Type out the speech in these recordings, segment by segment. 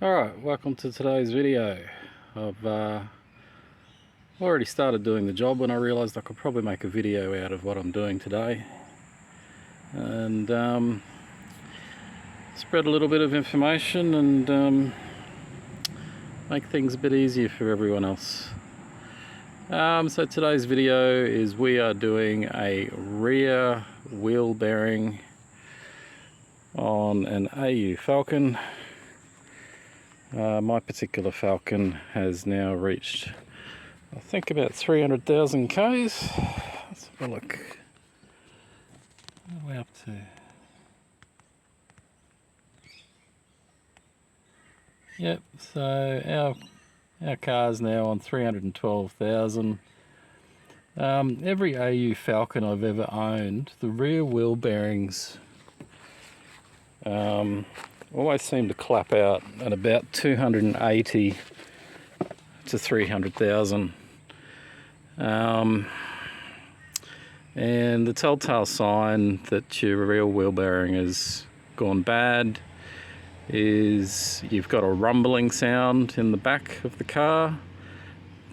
Alright, welcome to today's video. I've already started doing the job when I realised I could probably make a video out of what I'm doing today and spread a little bit of information and make things a bit easier for everyone else. So today's video is we are doing a rear wheel bearing on an AU Falcon. My particular Falcon has now reached, I think, about 300,000 Ks. Let's have a look. What are we up to? Yep, so our car's now on 312,000. Every AU Falcon I've ever owned, the rear wheel bearings always seem to clap out at about 280 to 300,000. And the telltale sign that your rear wheel bearing has gone bad is you've got a rumbling sound in the back of the car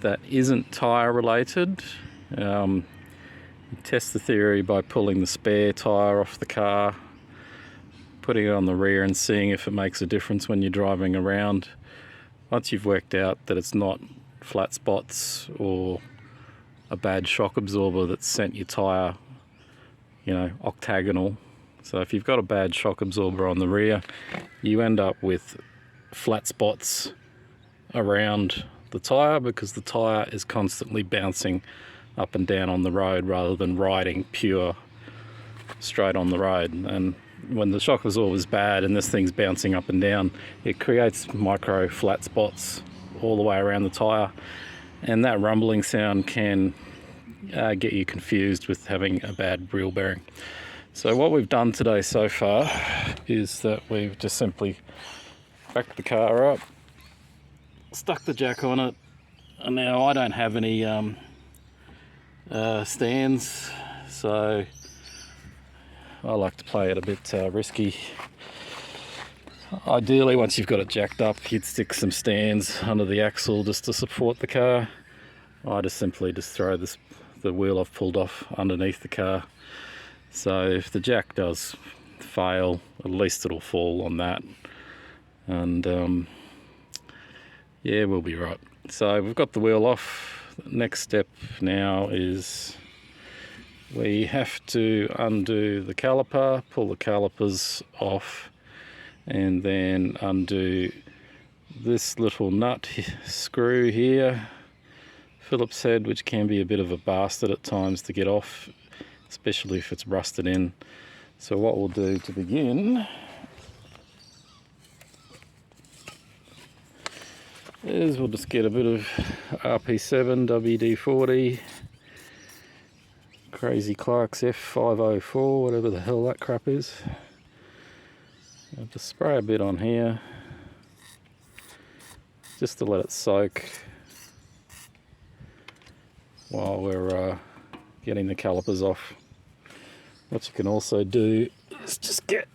that isn't tyre related. You test the theory by pulling the spare tyre off the car, putting it on the rear and seeing if it makes a difference when you're driving around. Once you've worked out that it's not flat spots or a bad shock absorber that's sent your tyre, octagonal. So if you've got a bad shock absorber on the rear, you end up with flat spots around the tyre because the tyre is constantly bouncing up and down on the road rather than riding pure straight on the road. And when the shock absorber is bad and this thing's bouncing up and down, it creates micro flat spots all the way around the tyre, and that rumbling sound can get you confused with having a bad wheel bearing. So what we've done today so far is that we've just simply backed the car up, stuck the jack on it, and now I don't have any stands, so I like to play it a bit risky. Ideally, once you've got it jacked up, you'd stick some stands under the axle just to support the car. I just simply throw the wheel I've pulled off underneath the car. So if the jack does fail, at least it'll fall on that. And yeah, we'll be right. So we've got the wheel off. The next step now is we have to undo the caliper, pull the calipers off, and then undo this little nut screw here, Phillips head, which can be a bit of a bastard at times to get off, especially if it's rusted in. So what we'll do to begin is we'll just get a bit of RP7 WD-40, Crazy Clark's F504, whatever the hell that crap is. I'll just spray a bit on here just to let it soak while we're getting the calipers off. What you can also do is just get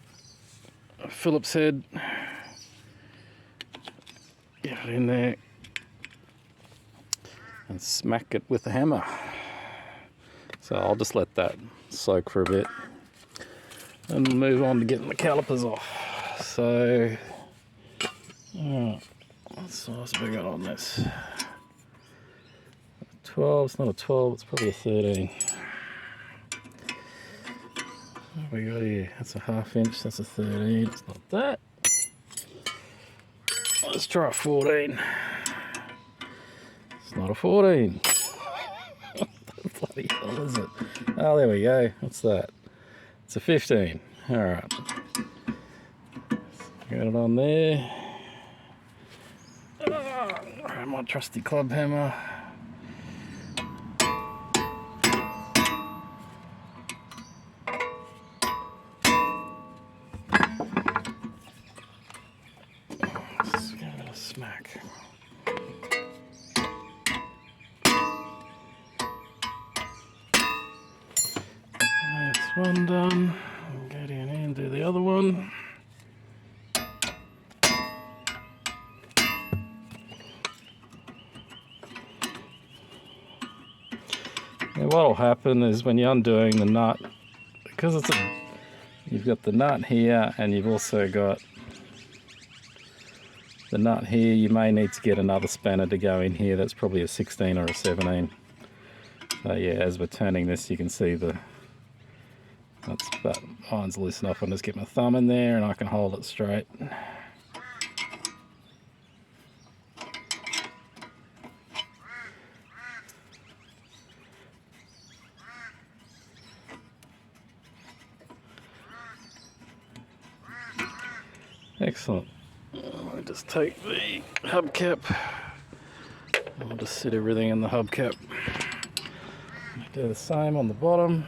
a Phillips head, get it in there and smack it with a hammer. So I'll just let that soak for a bit and move on to getting the calipers off. So, what size have we got on this? 12, it's not a 12, it's probably a 13. What have we got here? That's a 1/2 inch, that's a 13, it's not that. Let's try a 14. It's not a 14. What the bloody hell is it? Oh, there we go. What's that? It's a 15. Alright. Got it on there. Grab my trusty club hammer. Just give it a smack. That's one done. I'll get in here and do the other one. what'll happen is when you're undoing the nut, because you've got the nut here and you've also got the nut here, you may need to get another spanner to go in here. That's probably a 16 or a 17. So yeah, as we're turning this, you can see but mine's loose enough. I'll just get my thumb in there and I can hold it straight. Excellent. I'll just take the hubcap. I'll just sit everything in the hubcap. Do the same on the bottom.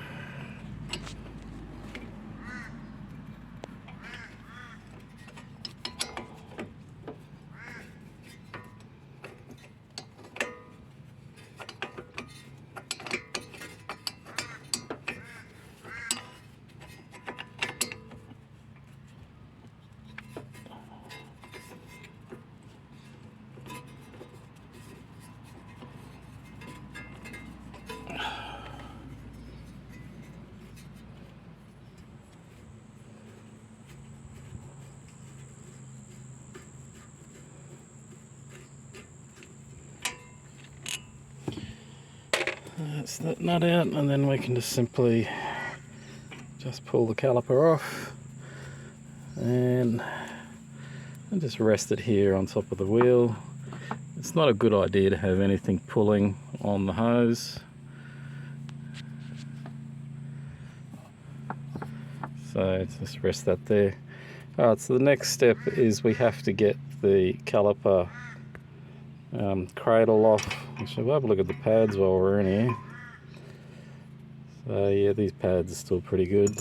That's that nut out, and then we can just simply pull the caliper off and just rest it here on top of the wheel. It's not a good idea to have anything pulling on the hose, so just rest that there. Alright, so the next step is we have to get the caliper cradle off. Actually, we'll have a look at the pads while we're in here. So yeah, these pads are still pretty good.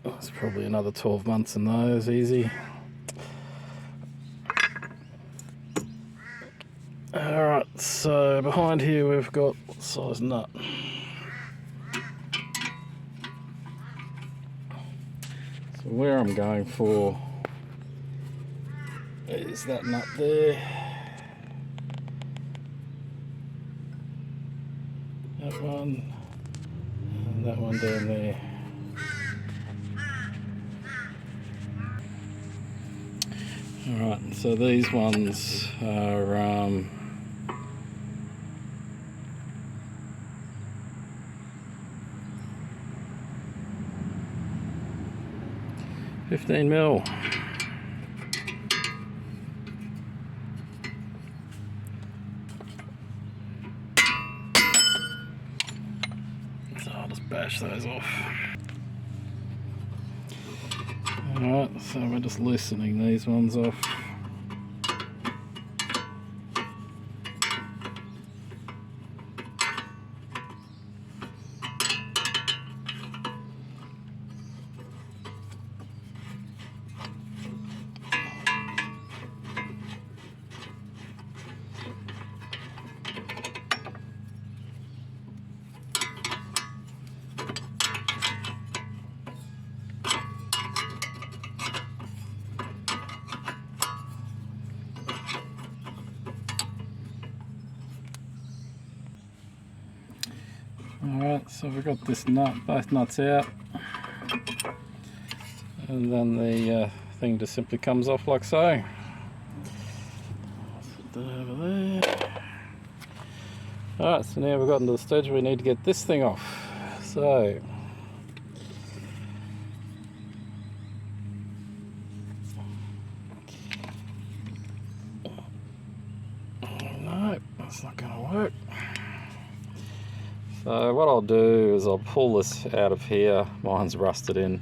It's probably another 12 months in those, easy. Alright, so behind here we've got what size nut? So where I'm going for is that nut there. That one, and that one down there. Alright, so these ones are 15 mil. So I'll just bash those off. Alright, so we're just loosening these ones off. Alright, so we've got this nut, both nuts out, and then the thing just simply comes off like so. Put that over there. Alright, so now we've gotten to the stage where we need to get this thing off. So, no, that's not going to work. So what I'll do is I'll pull this out of here, mine's rusted in,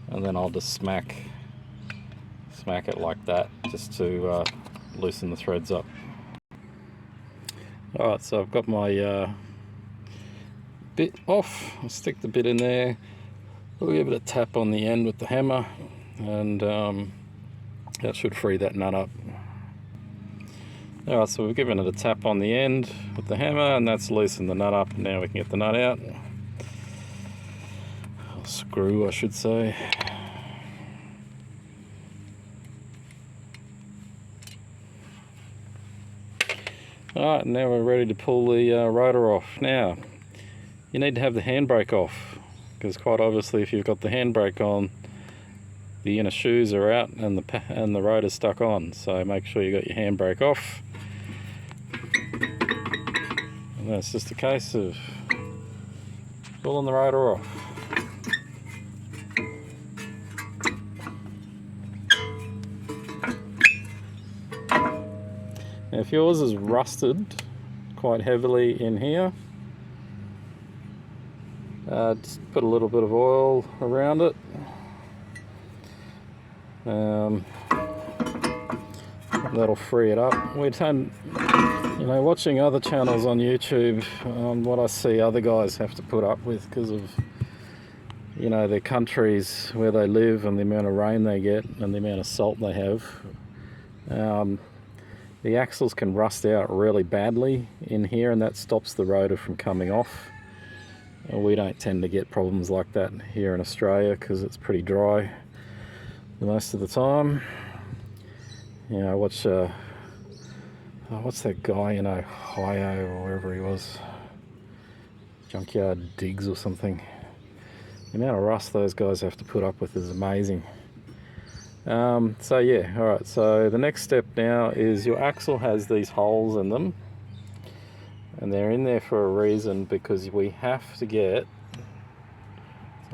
and then I'll just smack it like that, just to loosen the threads up. Alright, so I've got my bit off. I'll stick the bit in there, we'll give it a tap on the end with the hammer, and that should free that nut up. Alright, so we've given it a tap on the end with the hammer, and that's loosened the nut up. Now we can get the nut out. Or screw, I should say. Alright, now we're ready to pull the rotor off. Now, you need to have the handbrake off, because quite obviously if you've got the handbrake on, the inner shoes are out and the rotor's stuck on. So make sure you got your handbrake off. And that's just a case of pulling the rotor off. Now if yours is rusted quite heavily in here, just put a little bit of oil around it. That'll free it up. We tend, watching other channels on YouTube, what I see other guys have to put up with because of, their countries where they live and the amount of rain they get and the amount of salt they have. The axles can rust out really badly in here, and that stops the rotor from coming off. We don't tend to get problems like that here in Australia because it's pretty dry most of the time. What's that guy, Ohio or wherever he was, Junkyard Digs or something. The amount of rust those guys have to put up with is amazing. So yeah, alright, so the next step now is your axle has these holes in them, and they're in there for a reason, because we have to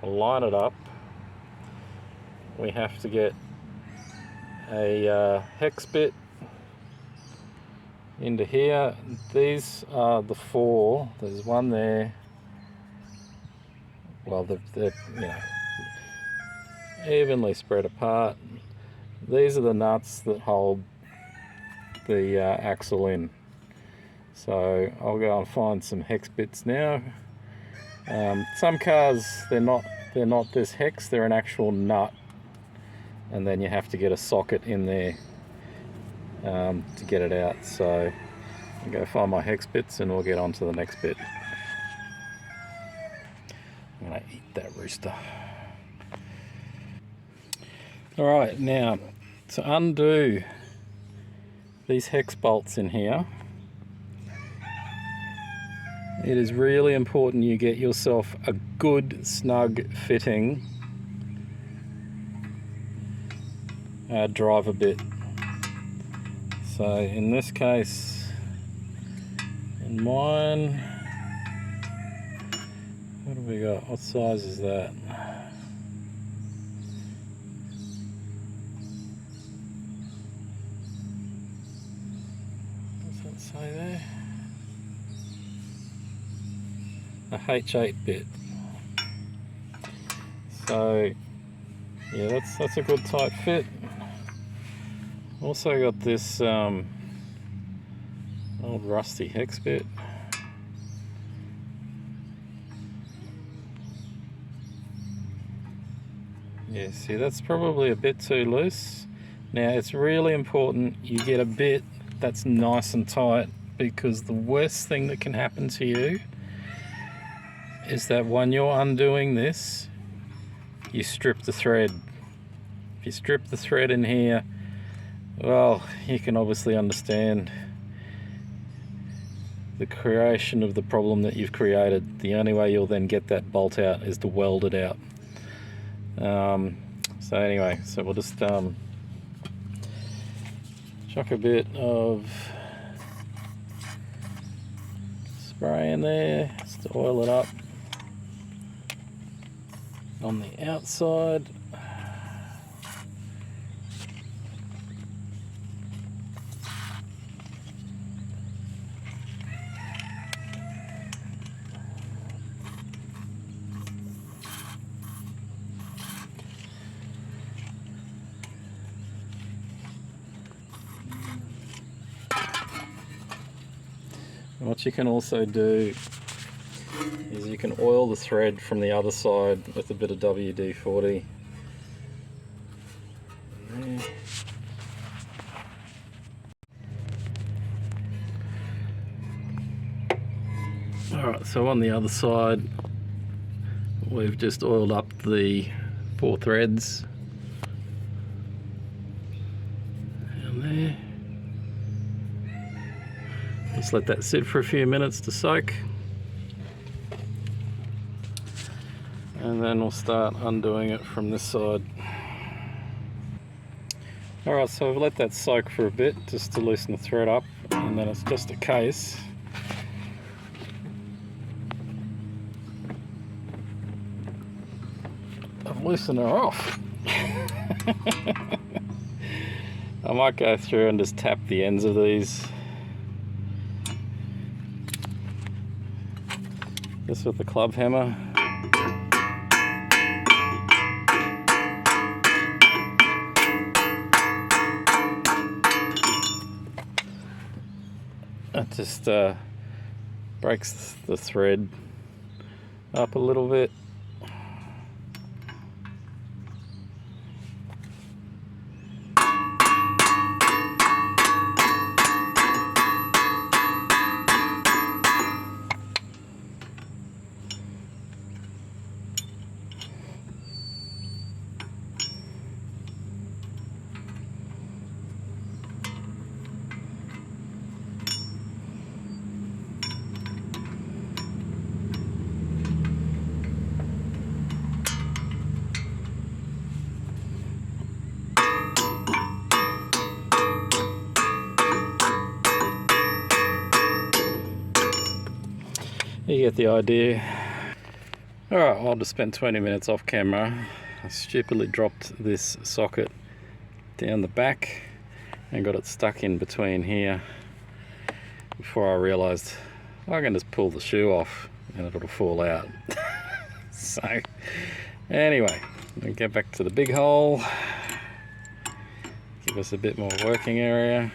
line it up. We have to get a hex bit into here. These are the 4. There's one there. Well, they're evenly spread apart. These are the nuts that hold the axle in. So I'll go and find some hex bits now. Some cars, they're not this hex, they're an actual nut, and then you have to get a socket in there to get it out. So I'll go find my hex bits and we'll get on to the next bit. I'm gonna eat that rooster. Alright, now to undo these hex bolts in here, it is really important you get yourself a good snug fitting driver bit. So in this case, in mine, what have we got? What size is that? What's that say there? A H8 bit. So yeah, that's a good tight fit. Also got this old rusty hex bit. Yeah, see, that's probably a bit too loose. Now it's really important you get a bit that's nice and tight, because the worst thing that can happen to you is that when you're undoing this, you strip the thread. If you strip the thread in here, well, you can obviously understand the creation of the problem that you've created. The only way you'll then get that bolt out is to weld it out. So anyway, so we'll just chuck a bit of spray in there just to oil it up on the outside. And what you can also do is you can oil the thread from the other side with a bit of WD-40. Alright, so on the other side we've just oiled up the 4 threads down there. Just let that sit for a few minutes to soak. And then we'll start undoing it from this side. Alright, so I've let that soak for a bit just to loosen the thread up, and then it's just a case of loosening her off. I might go through and just tap the ends of these just with the club hammer. It just breaks the thread up a little bit. You get the idea. Alright, I'll just spend 20 minutes off camera. I stupidly dropped this socket down the back and got it stuck in between here before I realised I can just pull the shoe off and it'll fall out. So anyway, we'll get back to the big hole, give us a bit more working area,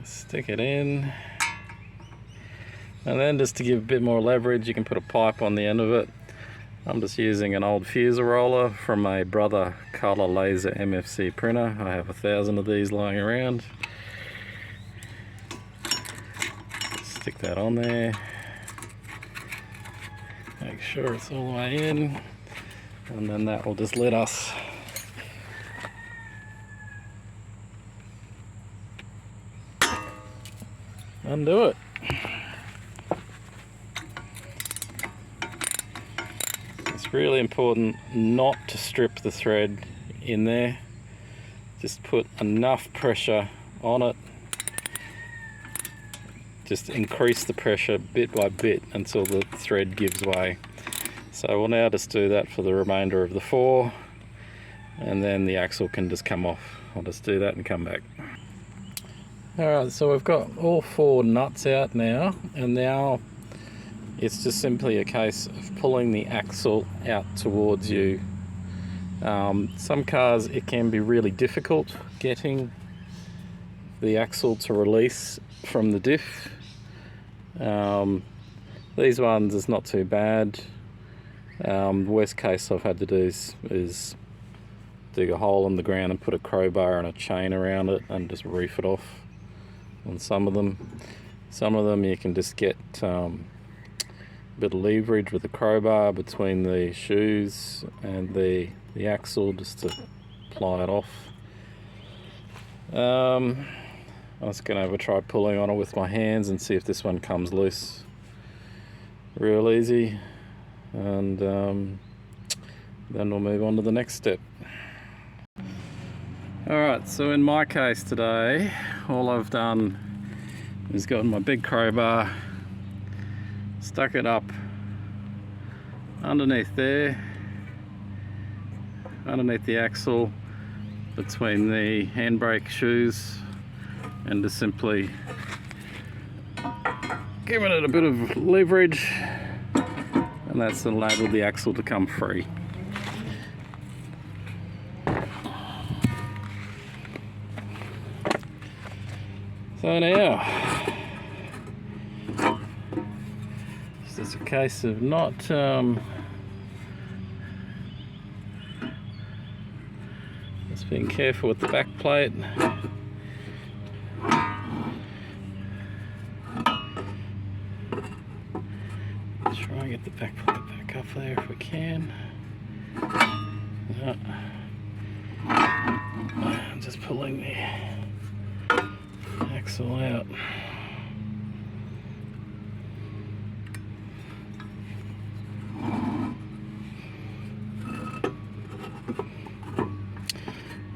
stick it in. And then just to give a bit more leverage, you can put a pipe on the end of it. I'm just using an old fuser roller from a Brother Color Laser MFC printer. I have 1,000 of these lying around. Stick that on there. Make sure it's all the way in. And then that will just let us undo it. It's really important not to strip the thread in there. Just put enough pressure on it. Just increase the pressure bit by bit until the thread gives way. So we'll now just do that for the remainder of the 4, and then the axle can just come off. I'll just do that and come back. Alright, so we've got all 4 nuts out now, and now it's just simply a case of pulling the axle out towards you. Some cars it can be really difficult getting the axle to release from the diff. These ones is not too bad. The worst case I've had to do is dig a hole in the ground and put a crowbar and a chain around it and just reef it off on some of them. Some of them you can just get bit of leverage with the crowbar between the shoes and the axle just to ply it off. I'm just going to have a try pulling on it with my hands and see if this one comes loose real easy, and then we'll move on to the next step. Alright, so in my case today, all I've done is gotten my big crowbar, stuck it up underneath there, underneath the axle, between the handbrake shoes, and just simply giving it a bit of leverage, and that's enabled the axle to come free. So now it's just a case of not just being careful with the back plate. Try and get the back plate back up there if we can. Just pulling the axle out.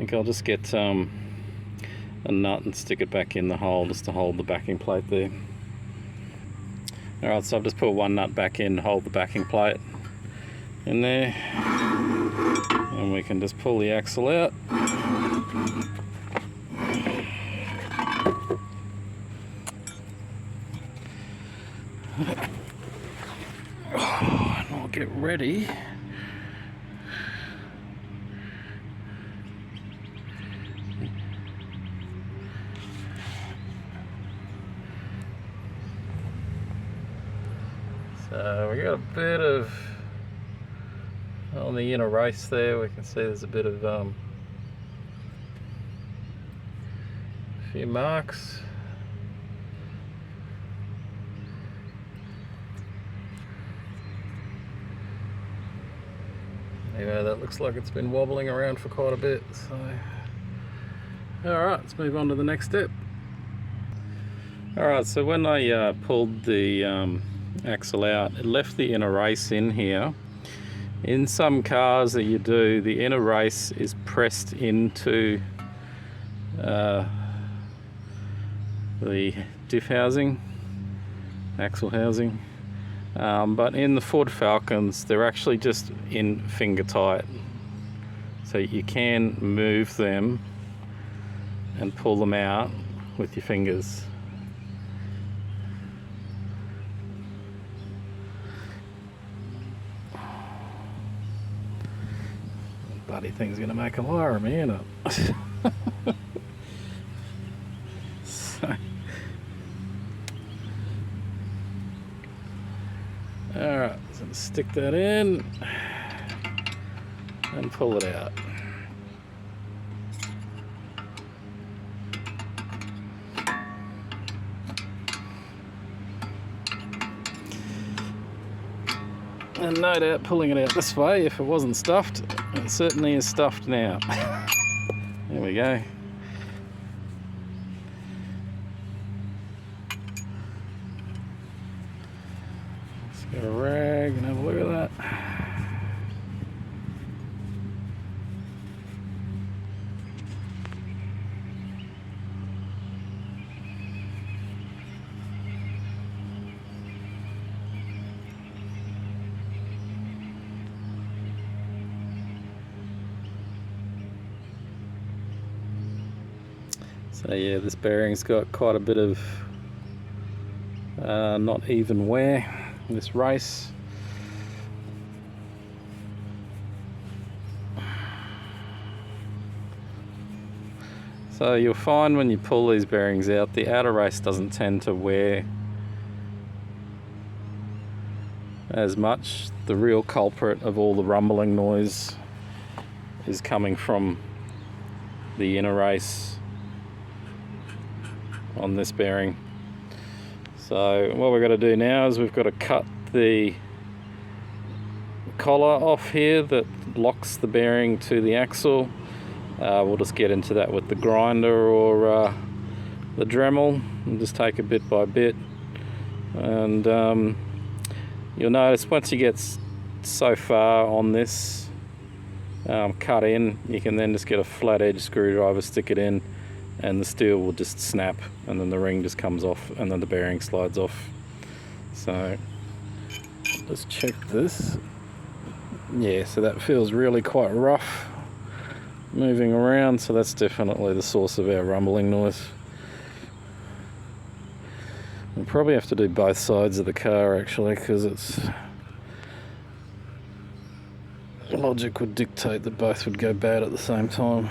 think I'll just get a nut and stick it back in the hole just to hold the backing plate there. Alright, so I've just put one nut back in, hold the backing plate in there, and we can just pull the axle out. And I'll get ready. So we got a bit of, on the inner race there, we can see there's a bit of a few marks. Anyway, that looks like it's been wobbling around for quite a bit. So, alright, let's move on to the next step. Alright, so when I pulled the axle out, it left the inner race in here. In some cars that you do, the inner race is pressed into the diff housing, axle housing, but in the Ford Falcons they're actually just in finger tight, so you can move them and pull them out with your fingers. Bloody thing's gonna make a liar of me, ain't it? Alright, so stick that in and pull it out. And no doubt pulling it out this way, if it wasn't stuffed, it certainly is stuffed now. There we go. Let's get a rag and have a look at that. So yeah, this bearing's got quite a bit of not even wear, this race. So you'll find when you pull these bearings out, the outer race doesn't tend to wear as much. The real culprit of all the rumbling noise is coming from the inner race on this bearing. So what we're going to do now is we've got to cut the collar off here that locks the bearing to the axle. We'll just get into that with the grinder or the Dremel and just take it bit by bit. And you'll notice once you get so far on this cut in, you can then just get a flat edge screwdriver, stick it in, and the steel will just snap, and then the ring just comes off, and then the bearing slides off. So let's check this. Yeah, so that feels really quite rough moving around, so that's definitely the source of our rumbling noise. We'll probably have to do both sides of the car actually, because it's logic would dictate that both would go bad at the same time.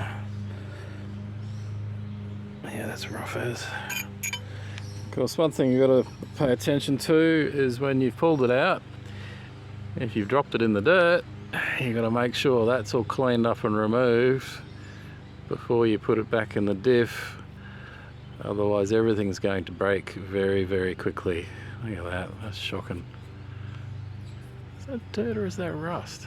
Yeah, that's rough as. Of course, one thing you've got to pay attention to is when you've pulled it out, if you've dropped it in the dirt, you've got to make sure that's all cleaned up and removed before you put it back in the diff. Otherwise everything's going to break very, very quickly. Look at that, that's shocking. Is that dirt or is that rust?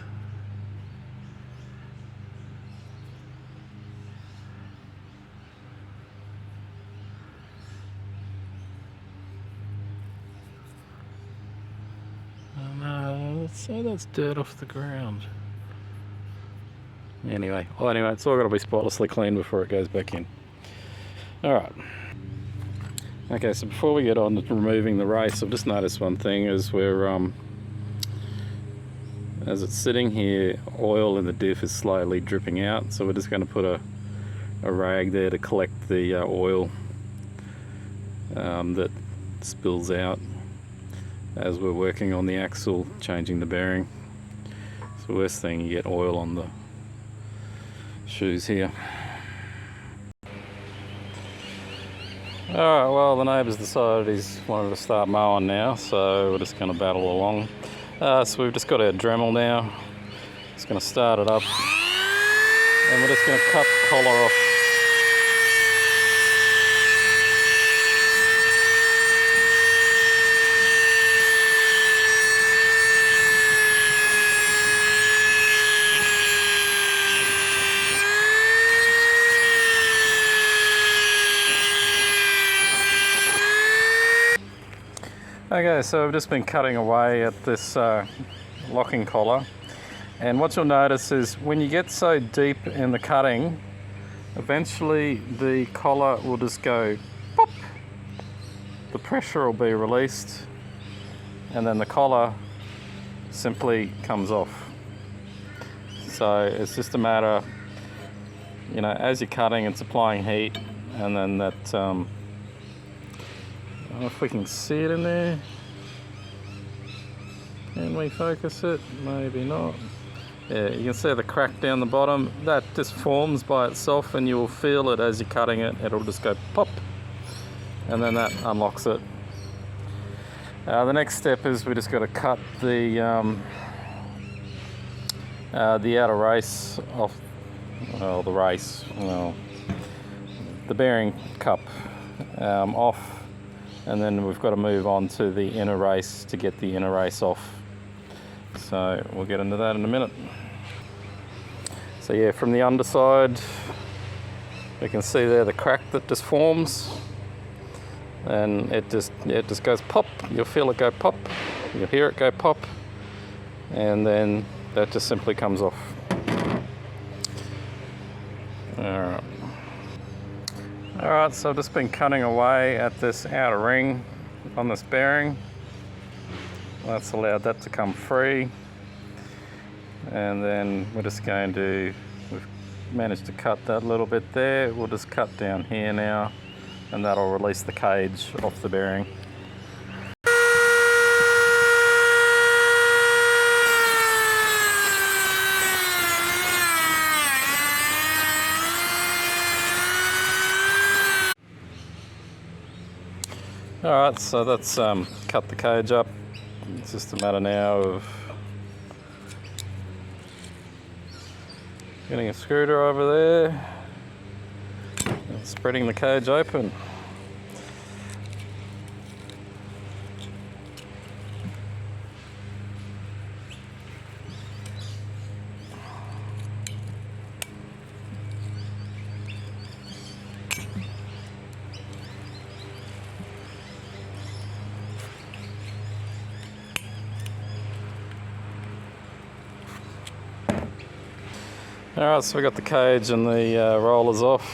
Oh no, let's say that's dirt off the ground. Anyway, it's all got to be spotlessly clean before it goes back in. Alright. Okay, so before we get on to removing the race, I've just noticed one thing as as it's sitting here, oil in the diff is slowly dripping out, so we're just going to put a rag there to collect the oil that spills out as we're working on the axle, changing the bearing. So the worst thing, you get oil on the shoes here. Alright, well, the neighbour's decided he's wanted to start mowing now, so we're just going to battle along. So we've just got our Dremel now. Just going to start it up, and we're just going to cut the collar off. Okay, so I've just been cutting away at this locking collar, and what you'll notice is when you get so deep in the cutting, eventually the collar will just go pop, the pressure will be released, and then the collar simply comes off. So it's just a matter, you know, as you're cutting, it's applying heat, and then that I don't know if we can see it in there. Can we focus it? Maybe not. Yeah, you can see the crack down the bottom. That just forms by itself, and you will feel it as you're cutting it. It'll just go pop, and then that unlocks it. The next step is we just got to cut the outer race off. Well, the bearing cup off. And then we've got to move on to the inner race to get the inner race off. So we'll get into that in a minute. So yeah, from the underside, we can see there the crack that just forms. And it just goes pop. You'll feel it go pop. You'll hear it go pop. And then that just simply comes off. Alright. Alright, so I've just been cutting away at this outer ring on this bearing. That's allowed that to come free. And then we're just going to, we've managed to cut that little bit there. We'll just cut down here now, and that'll release the cage off the bearing. Alright, so that's cut the cage up. It's just a matter now of getting a screwdriver there and spreading the cage open. Alright, so we got the cage and the rollers off.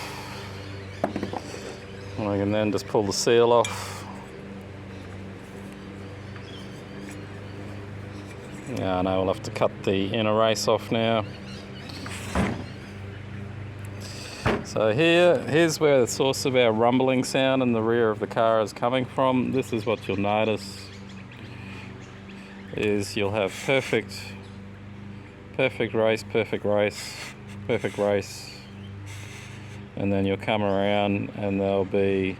And we can then just pull the seal off. Yeah, I know we'll have to cut the inner race off now. So here's where the source of our rumbling sound in the rear of the car is coming from. This is what you'll notice, is you'll have perfect race, and then you'll come around and there'll be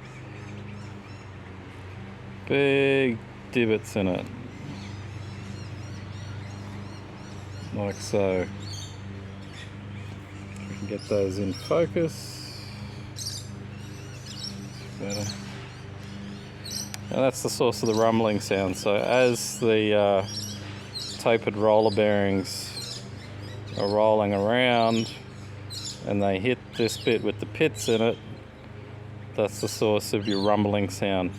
big divots in it, like so. We can get those in focus better. And that's the source of the rumbling sound. So as the tapered roller bearings are rolling around and they hit this bit with the pits in it, that's the source of your rumbling sound.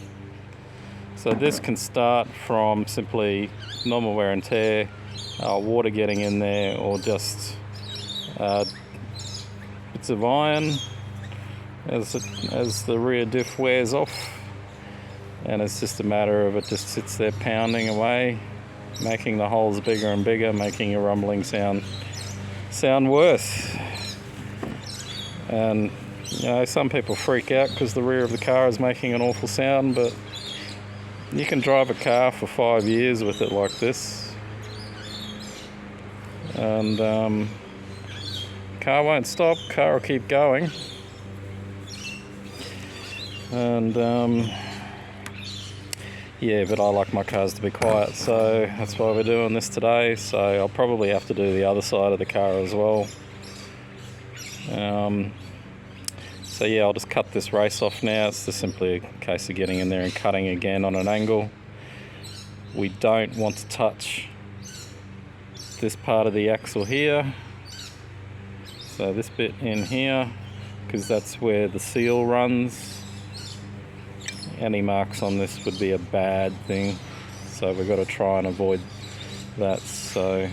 So this can start from simply normal wear and tear, water getting in there, or just bits of iron as the rear diff wears off, and it's just a matter of it just sits there pounding away, making the holes bigger and bigger, making a rumbling sound worse. And you know, some people freak out because the rear of the car is making an awful sound, but you can drive a car for 5 years with it like this, and car won't stop, car will keep going. And yeah, but I like my cars to be quiet, so that's why we're doing this today. So I'll probably have to do the other side of the car as well. So yeah, I'll just cut this race off now. It's just simply a case of getting in there and cutting again on an angle. We don't want to touch this part of the axle here, so this bit in here, because that's where the seal runs. Any marks on this would be a bad thing, so we've got to try and avoid that. So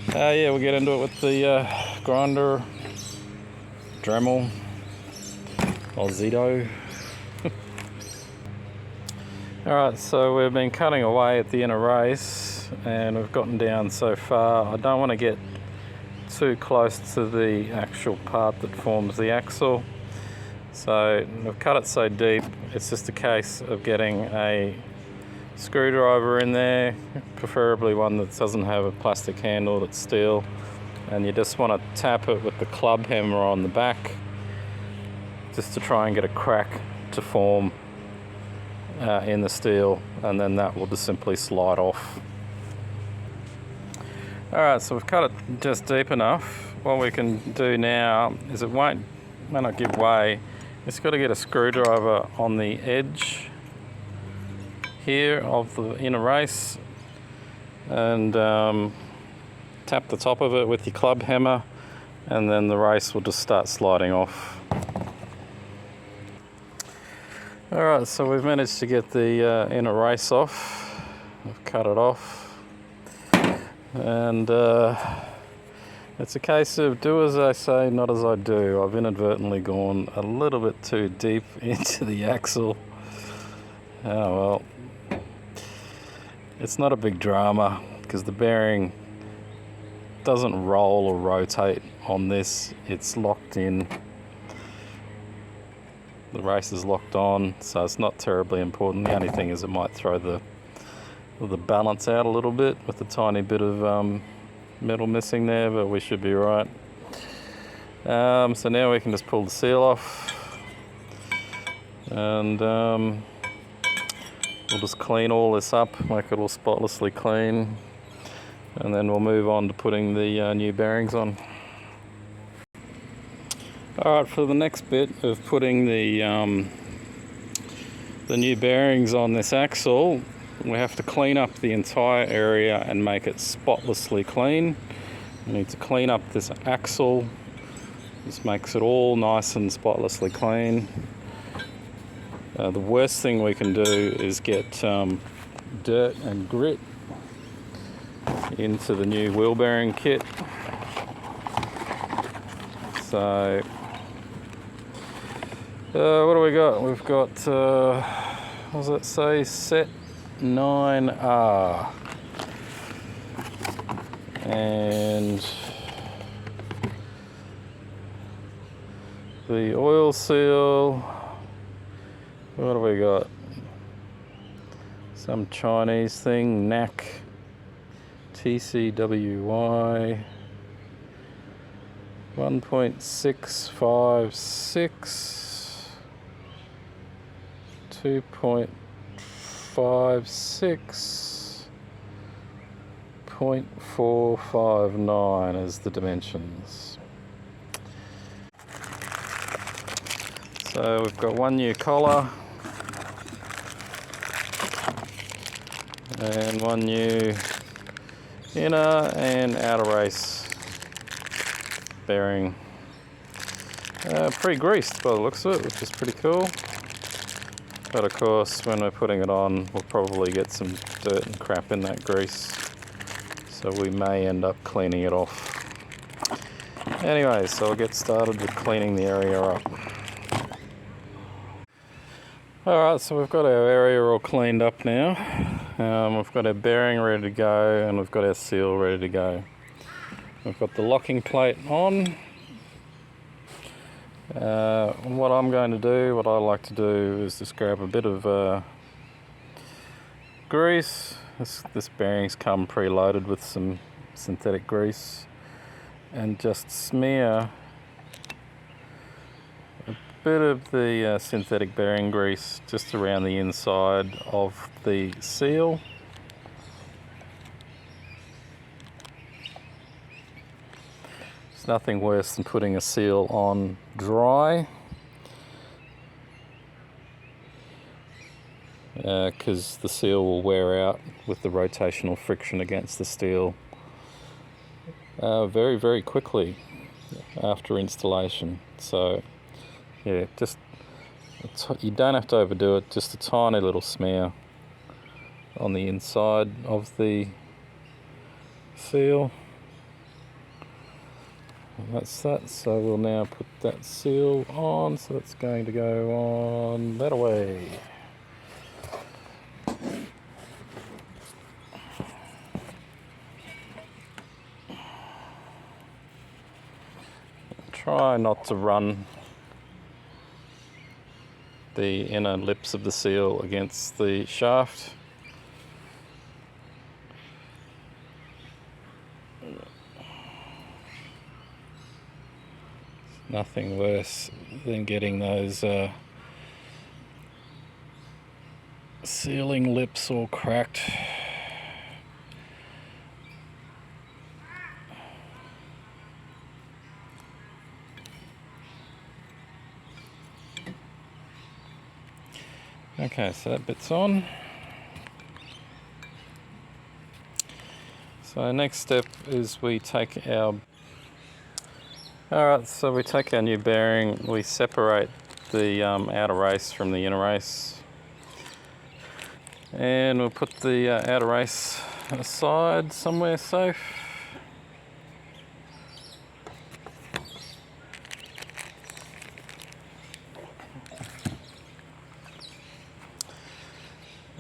yeah, we'll get into it with the grinder, Dremel, or Zito. Alright, so we've been cutting away at the inner race and we've gotten down so far. I don't want to get too close to the actual part that forms the axle. So I've cut it so deep, it's just a case of getting a screwdriver in there, preferably one that doesn't have a plastic handle, that's steel, and you just want to tap it with the club hammer on the back just to try and get a crack to form in the steel, and then that will just simply slide off. Alright, so we've cut it just deep enough. What we can do now is it may not give way. It's got to get a screwdriver on the edge here of the inner race and tap the top of it with your club hammer, and then the race will just start sliding off. Alright, so we've managed to get the inner race off. I've cut it off, and it's a case of do as I say, not as I do. I've inadvertently gone a little bit too deep into the axle. Oh well, it's not a big drama because the bearing doesn't roll or rotate on this. It's locked in. The race is locked on, so it's not terribly important. The only thing is it might throw the balance out a little bit with a tiny bit of metal missing there, but we should be right. So now we can just pull the seal off, and we'll just clean all this up, make it all spotlessly clean, and then we'll move on to putting the new bearings on. Alright, for the next bit of putting the new bearings on this axle, we have to clean up the entire area and make it spotlessly clean. We need to clean up this axle. This makes it all nice and spotlessly clean. The worst thing we can do is get dirt and grit into the new wheel bearing kit. So what do we got? We've got, what does it say? Set 9R, and the oil seal. What do we got? Some Chinese thing, NAC TCWY 1.656 2.56 0.459 is the dimensions. So we've got one new collar and one new inner and outer race bearing. Pre-greased by the looks of it, which is pretty cool. But of course, when we're putting it on, we'll probably get some dirt and crap in that grease, so we may end up cleaning it off. Anyway, so I'll get started with cleaning the area up. Alright, so we've got our area all cleaned up now. We've got our bearing ready to go, and we've got our seal ready to go. We've got the locking plate on. What I'm going to do, what I like to do, is just grab a bit of grease. This bearing's come preloaded with some synthetic grease, and just smear a bit of the synthetic bearing grease just around the inside of the seal. There's nothing worse than putting a seal on dry, because the seal will wear out with the rotational friction against the steel very, very quickly after installation. So yeah, just you don't have to overdo it, just a tiny little smear on the inside of the seal. And that's that. So we'll now put that seal on, so it's going to go on that way. Try not to run the inner lips of the seal against the shaft. Nothing worse than getting those sealing lips all cracked. Okay, so that bit's on. So next step is we take our... Alright, so we take our new bearing, we separate the outer race from the inner race, and we'll put the outer race aside somewhere safe.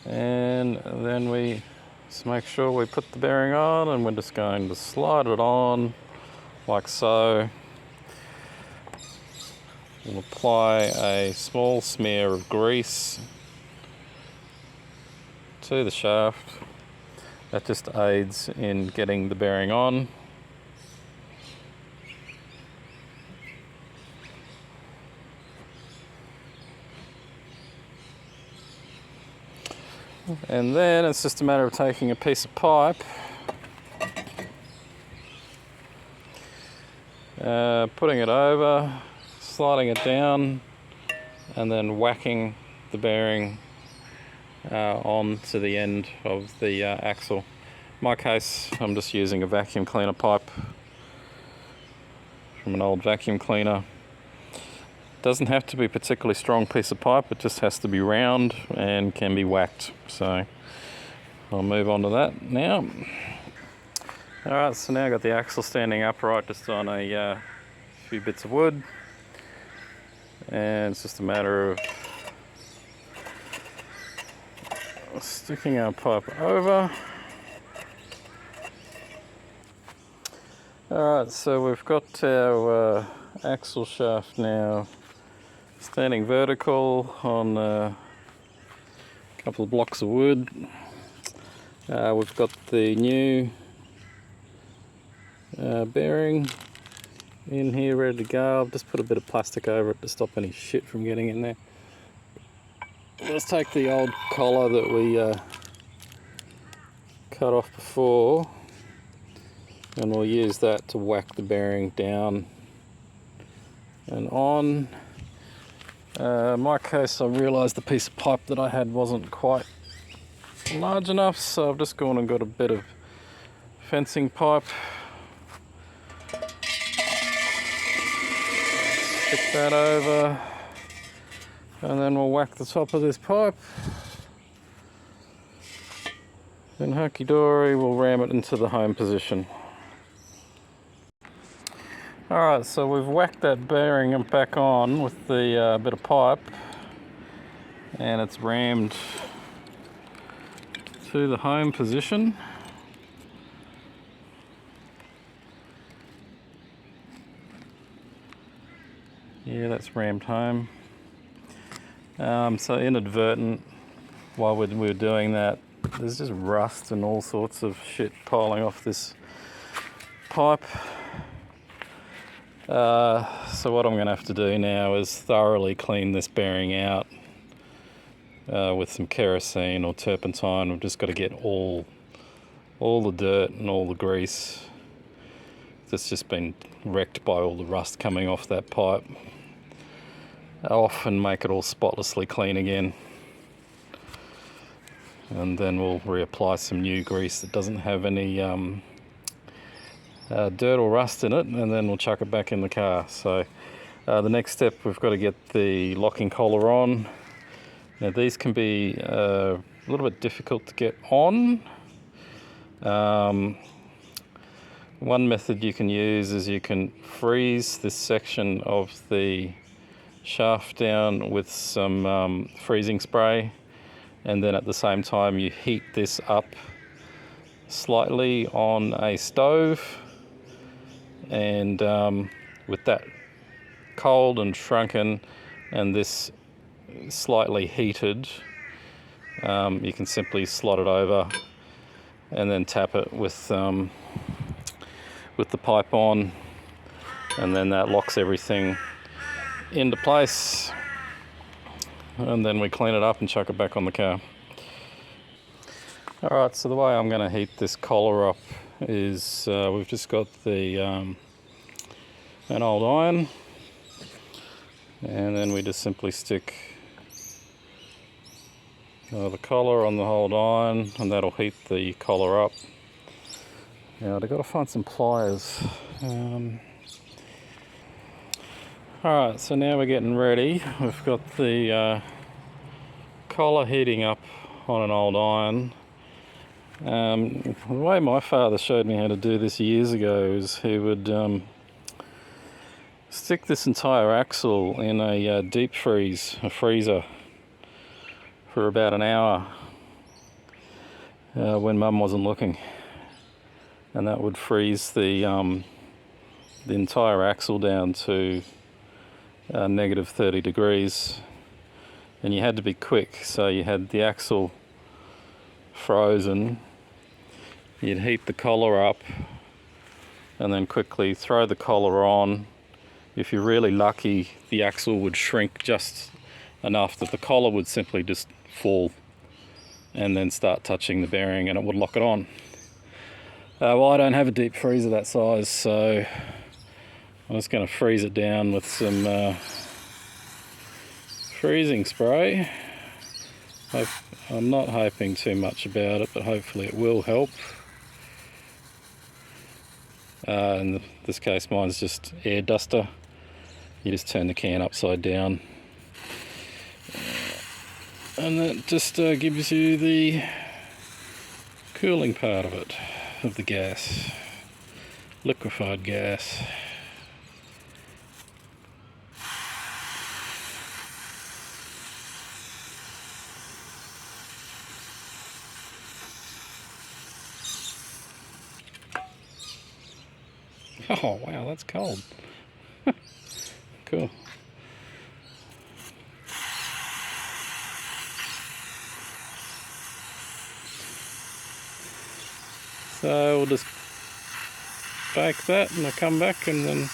And then we just make sure we put the bearing on, and we're just going to slide it on like so. We'll apply a small smear of grease to the shaft. That just aids in getting the bearing on. And then it's just a matter of taking a piece of pipe, putting it over, sliding it down, and then whacking the bearing on to the end of the axle. In my case, I'm just using a vacuum cleaner pipe from an old vacuum cleaner. Doesn't have to be a particularly strong piece of pipe, it just has to be round and can be whacked. So I'll move on to that now. Alright, so now I've got the axle standing upright just on a few bits of wood, and it's just a matter of sticking our pipe over. Alright, so we've got our axle shaft now standing vertical on a couple of blocks of wood. We've got the new bearing in here ready to go. I've just put a bit of plastic over it to stop any shit from getting in there. Let's take the old collar that we cut off before, and we'll use that to whack the bearing down and on. In my case, I realised the piece of pipe that I had wasn't quite large enough, so I've just gone and got a bit of fencing pipe. Stick that over, and then we'll whack the top of this pipe. Then hunky dory, we'll ram it into the home position. Alright, so we've whacked that bearing back on with the bit of pipe, and it's rammed to the home position. Yeah, that's rammed home. So inadvertent, while we were doing that, there's just rust and all sorts of shit piling off this pipe. So what I'm going to have to do now is thoroughly clean this bearing out with some kerosene or turpentine. We've just got to get all the dirt and all the grease that's just been wrecked by all the rust coming off that pipe off, and make it all spotlessly clean again. And then we'll reapply some new grease that doesn't have any dirt or rust in it, and then we'll chuck it back in the car. So the next step, we've got to get the locking collar on. Now these can be a little bit difficult to get on. One method you can use is you can freeze this section of the shaft down with some freezing spray, and then at the same time you heat this up slightly on a stove, and with that cold and shrunken and this slightly heated, you can simply slot it over and then tap it with the pipe on, and then that locks everything into place, and then we clean it up and chuck it back on the car. Alright, so the way I'm going to heat this collar up is we've just got the an old iron, and then we just simply stick the collar on the old iron, and that'll heat the collar up. Now I've got to find some pliers. Alright, so now we're getting ready. We've got the collar heating up on an old iron. The way my father showed me how to do this years ago is he would stick this entire axle in a deep freezer for about an hour when Mum wasn't looking, and that would freeze the entire axle down to -30 degrees, and you had to be quick. So you had the axle frozen, you'd heat the collar up and then quickly throw the collar on. If you're really lucky, the axle would shrink just enough that the collar would simply just fall and then start touching the bearing, and it would lock it on. Well, I don't have a deep freezer that size, so I'm just going to freeze it down with some freezing spray. I'm not hoping too much about it, but hopefully it will help. In this case, mine's just air duster. You just turn the can upside down, and that just gives you the cooling part of it, of the gas, liquefied gas. Oh wow, that's cold. Cool. So we'll just bake that, and I'll come back and then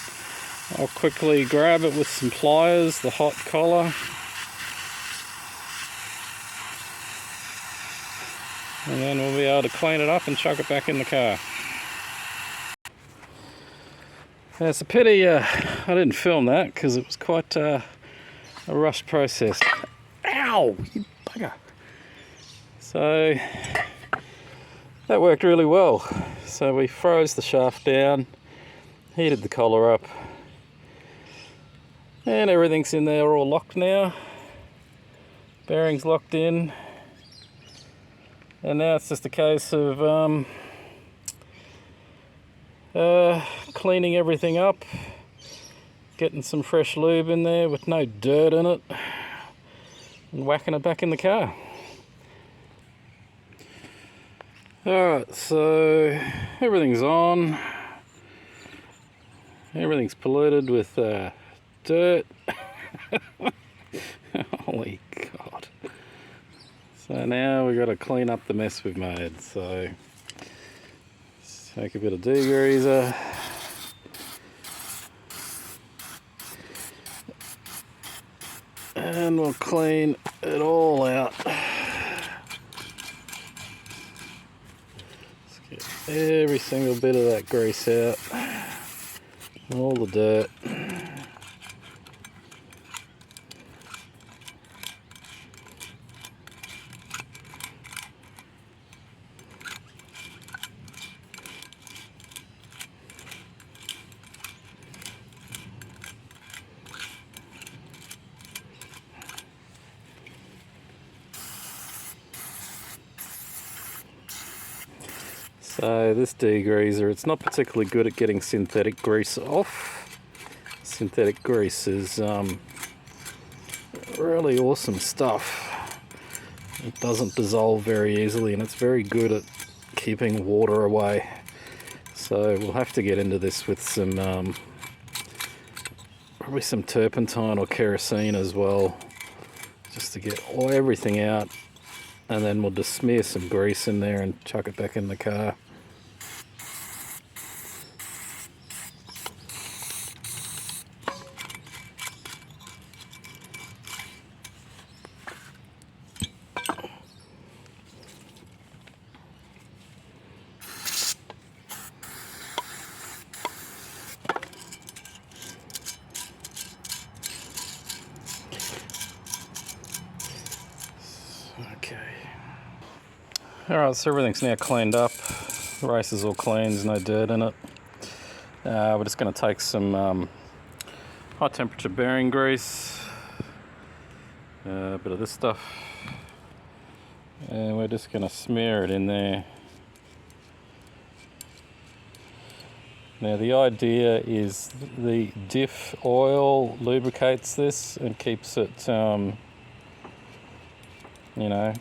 I'll quickly grab it with some pliers, the hot collar, and then we'll be able to clean it up and chuck it back in the car. It's a pity I didn't film that, because it was quite a rushed process. Ow, you bugger. So that worked really well. So we froze the shaft down, heated the collar up, and everything's in there all locked now. Bearings locked in, and now it's just a case of cleaning everything up, getting some fresh lube in there with no dirt in it, and whacking it back in the car. Alright, so everything's on. Everything's polluted with dirt. Holy God. So now we've got to clean up the mess we've made. So let's take a bit of degreaser. And we'll clean it all out. Let's get every single bit of that grease out. All the dirt. So this degreaser, it's not particularly good at getting synthetic grease off. Synthetic grease is really awesome stuff. It doesn't dissolve very easily, and it's very good at keeping water away. So we'll have to get into this with some probably some turpentine or kerosene as well, just to get everything out. And then we'll just smear some grease in there and chuck it back in the car. Okay. Alright, so everything's now cleaned up. The race is all clean, there's no dirt in it. We're just going to take some high temperature bearing grease, a bit of this stuff, and we're just going to smear it in there. Now the idea is the diff oil lubricates this and keeps it, you know,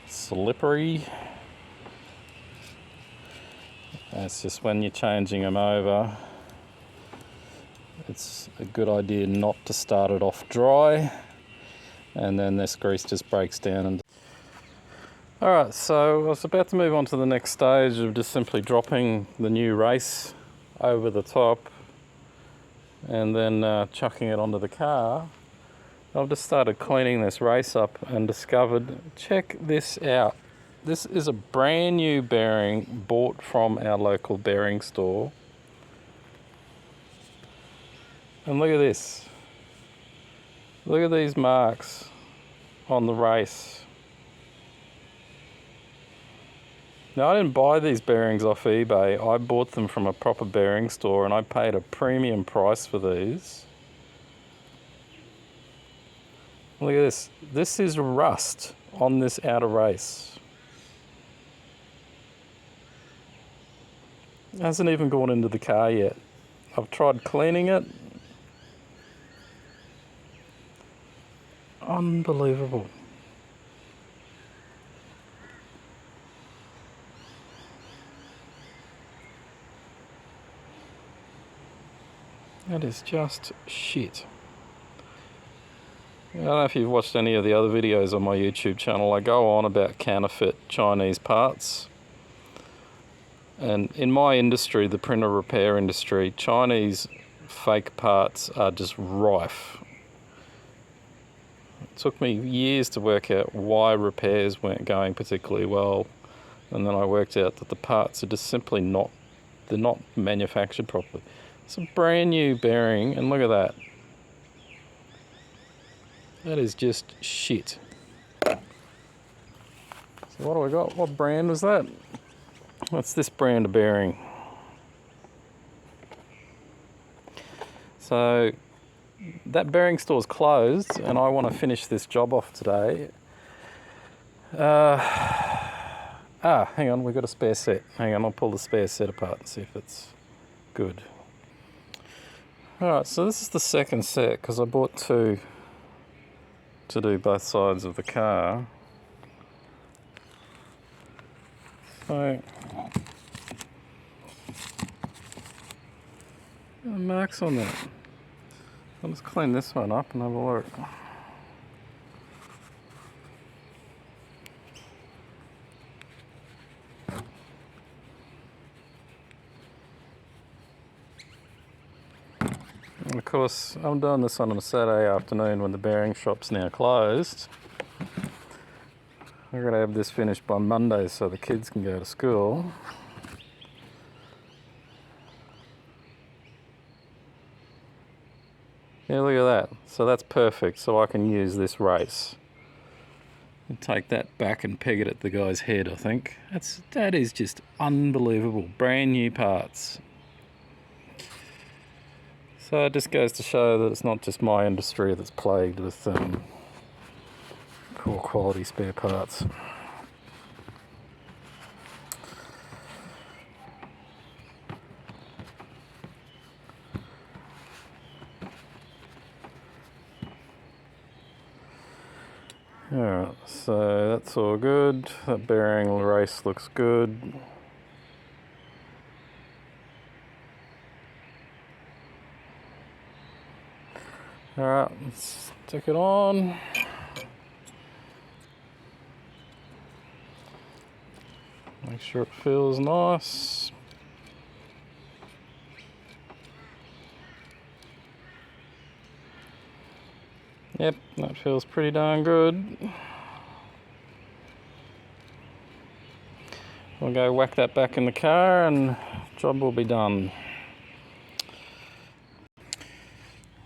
slippery. It's just when you're changing them over, it's a good idea not to start it off dry, and then this grease just breaks down. And alright, so I was about to move on to the next stage of just simply dropping the new race over the top and then chucking it onto the car. I've just started cleaning this race up and discovered, check this out. This is a brand new bearing bought from our local bearing store. And look at this. Look at these marks on the race. Now, I didn't buy these bearings off eBay. I bought them from a proper bearing store, and I paid a premium price for these. Look at this. This is rust on this outer race. It hasn't even gone into the car yet. I've tried cleaning it. Unbelievable. That is just shit. I don't know if you've watched any of the other videos on my YouTube channel. I go on about counterfeit Chinese parts. And in my industry, the printer repair industry, Chinese fake parts are just rife. It took me years to work out why repairs weren't going particularly well. And then I worked out that the parts are just simply they're not manufactured properly. It's a brand new bearing, and look at that. That is just shit. So what do we got? What brand was that? What's this brand of bearing? So that bearing store's closed, and I want to finish this job off today. Hang on, we've got a spare set. Hang on, I'll pull the spare set apart and see if it's good. Alright, so this is the second set because I bought two to do both sides of the car. So, marks on that. I'll just clean this one up and have a look. And of course, I'm doing this on a Saturday afternoon when the bearing shop's now closed. I'm going to have this finished by Monday so the kids can go to school. Yeah, look at that. So that's perfect. So I can use this race. And take that back and peg it at the guy's head, I think. That is just unbelievable. Brand new parts. So it just goes to show that it's not just my industry that's plagued with poor quality spare parts. Alright, so that's all good. That bearing race looks good. Alright, let's stick it on. Make sure it feels nice. Yep, that feels pretty darn good. We'll go whack that back in the car and job will be done.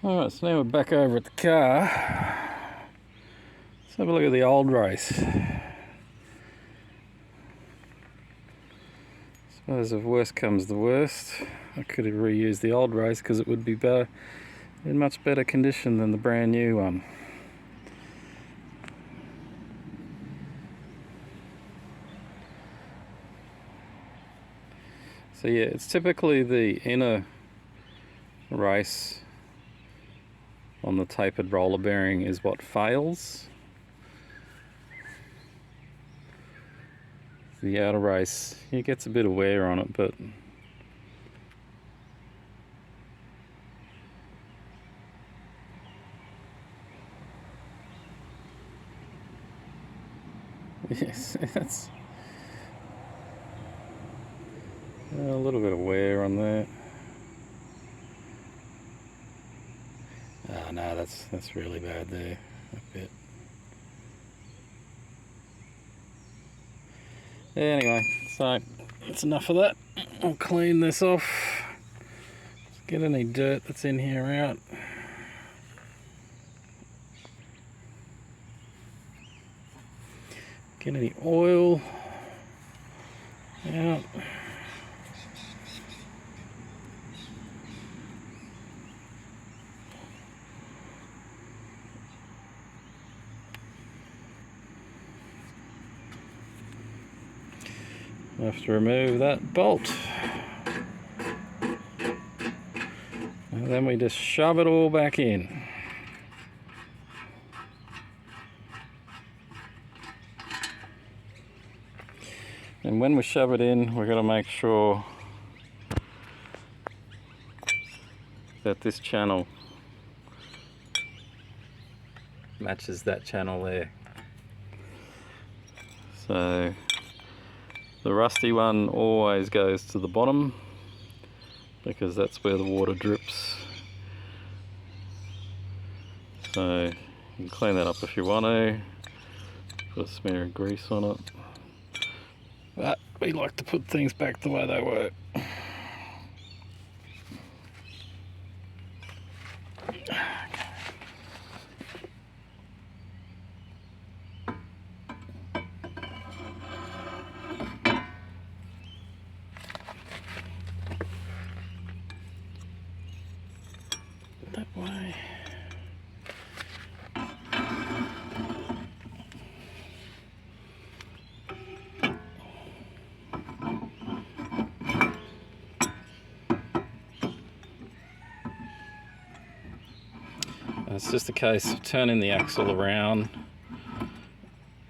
Alright, so now we're back over at the car. Let's have a look at the old race. Suppose if worst comes to worst, I could have reused the old race because it would be better, in much better condition than the brand new one. So yeah, it's typically the inner race on the tapered roller bearing is what fails. The outer race, it gets a bit of wear on it, but yes, that's a little bit of wear on there. Oh no, that's really bad there, a bit. Anyway, so that's enough of that. I'll clean this off. Get any dirt that's in here out. Get any oil out. I have to remove that bolt. And then we just shove it all back in. And when we shove it in, we're going to make sure that this channel matches that channel there. So the rusty one always goes to the bottom because that's where the water drips. So you can clean that up if you want to. Put a smear of grease on it. But we like to put things back the way they were. That way. It's just a case of turning the axle around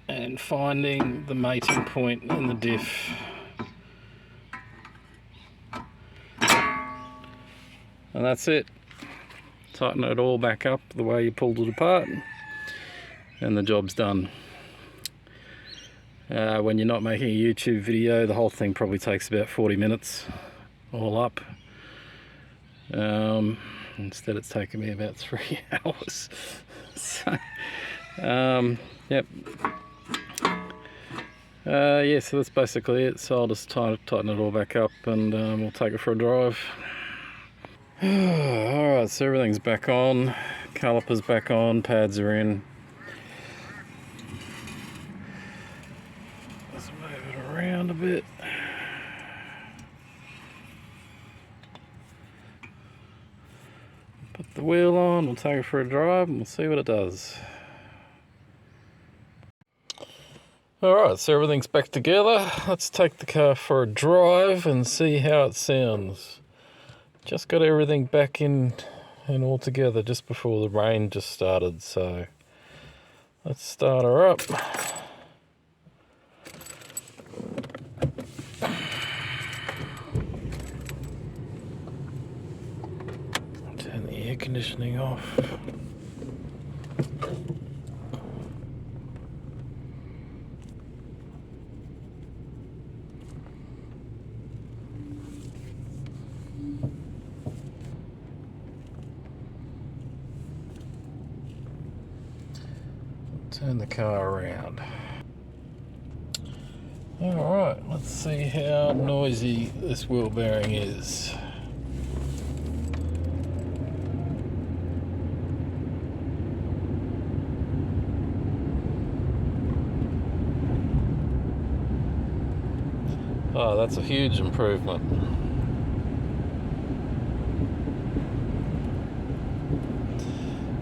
and finding the mating point in the diff. And that's it. Tighten it all back up the way you pulled it apart and the job's done. When you're not making a YouTube video, the whole thing probably takes about 40 minutes all up. Instead it's taken me about 3 hours. So, yep. Yeah, so that's basically it. So I'll just tighten it all back up and we'll take it for a drive. Alright, so everything's back on, calipers back on, pads are in. Let's move it around a bit. Put the wheel on, we'll take it for a drive and we'll see what it does. Alright, so everything's back together. Let's take the car for a drive and see how it sounds. Just got everything back in and all together just before the rain just started, so let's start her up. Turn the air conditioning off. Turn the car around. Alright, let's see how noisy this wheel bearing is. Oh, that's a huge improvement.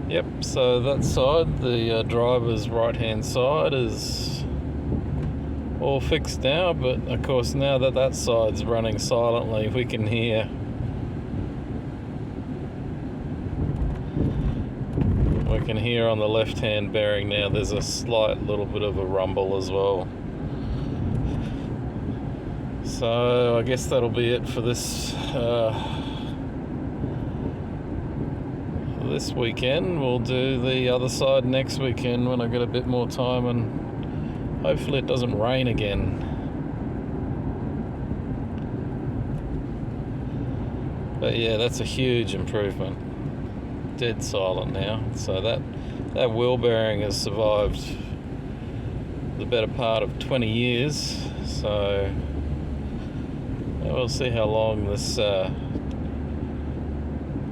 Yep, so that side, the driver's right hand side, is all fixed now, but of course now that that side's running silently, we can hear on the left hand bearing now there's a slight little bit of a rumble as well. So I guess that'll be it for this this weekend. We'll do the other side next weekend when I get a bit more time and hopefully it doesn't rain again. But yeah, that's a huge improvement. Dead silent now. So that wheel bearing has survived the better part of 20 years. So we'll see how long this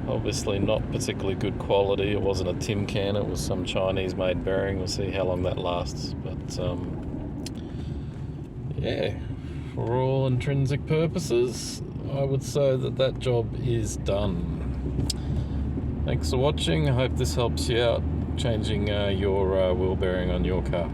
obviously not particularly good quality. It wasn't a tin can, it was some Chinese made bearing. We'll see how long that lasts. But yeah, for all intrinsic purposes, I would say that job is done. Thanks for watching. I hope this helps you out changing your wheel bearing on your car.